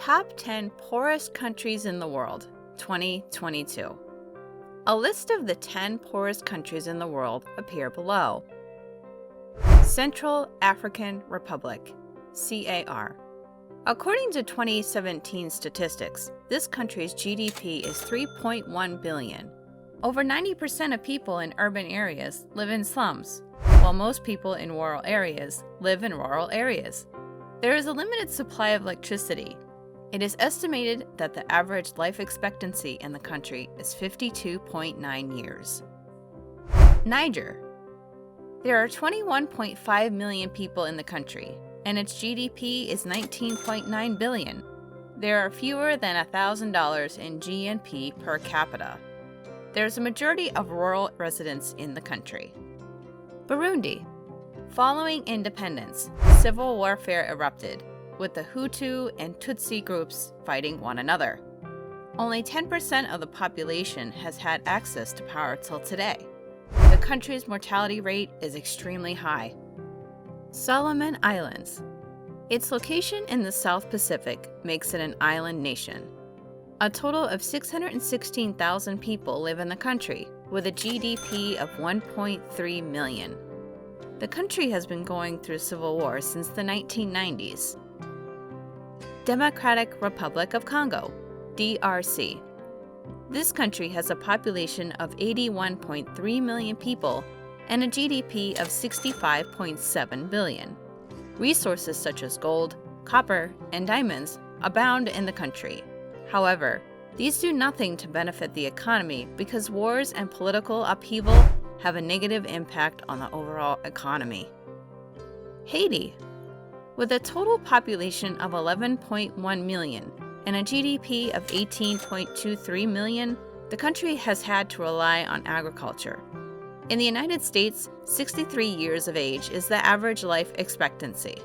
Top 10 Poorest Countries in the World, 2022. A list of the 10 poorest countries in the world appear below. Central African Republic, CAR. According to 2017 statistics, this country's GDP is $3.1 billion. Over 90% of people in urban areas live in slums, while most people in rural areas live in rural areas. There is a limited supply of electricity. It is estimated that the average life expectancy in the country is 52.9 years. Niger. There are 21.5 million people in the country, and its GDP is $19.9 billion. There are fewer than $1,000 in GNP per capita. There is a majority of rural residents in the country. Burundi. Following independence, civil warfare erupted, with the Hutu and Tutsi groups fighting one another. Only 10% of the population has had access to power till today. The country's mortality rate is extremely high. Solomon Islands. Its location in the South Pacific makes it an island nation. A total of 616,000 people live in the country, with a GDP of $1.3 million. The country has been going through civil war since the 1990s. Democratic Republic of Congo, DRC. This country has a population of 81.3 million people and a GDP of $65.7 billion. Resources such as gold, copper, and diamonds abound in the country. However, these do nothing to benefit the economy because wars and political upheaval have a negative impact on the overall economy. Haiti. With a total population of 11.1 million and a GDP of 18.23 million, the country has had to rely on agriculture. In the United States, 63 years of age is the average life expectancy.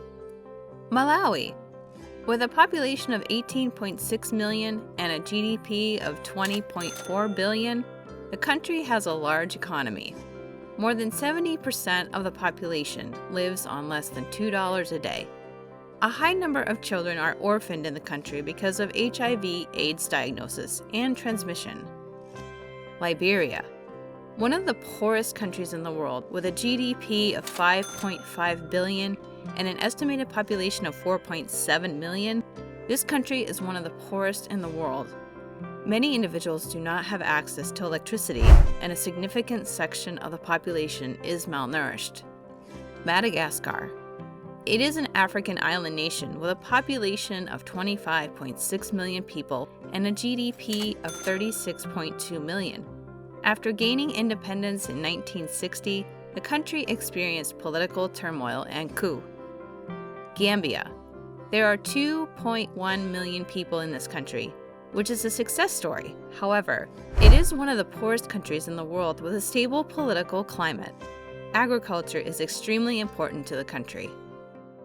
Malawi. With a population of 18.6 million and a GDP of $20.4 billion, the country has a large economy. More than 70% of the population lives on less than $2 a day. A high number of children are orphaned in the country because of HIV/AIDS diagnosis and transmission. Liberia. One of the poorest countries in the world, with a GDP of $5.5 billion and an estimated population of 4.7 million, this country is one of the poorest in the world. Many individuals do not have access to electricity, and a significant section of the population is malnourished. Madagascar. It is an African island nation with a population of 25.6 million people and a GDP of $36.2 million. After gaining independence in 1960, the country experienced political turmoil and coup. Gambia. There are 2.1 million people in this country, which is a success story. However, it is one of the poorest countries in the world with a stable political climate. Agriculture is extremely important to the country.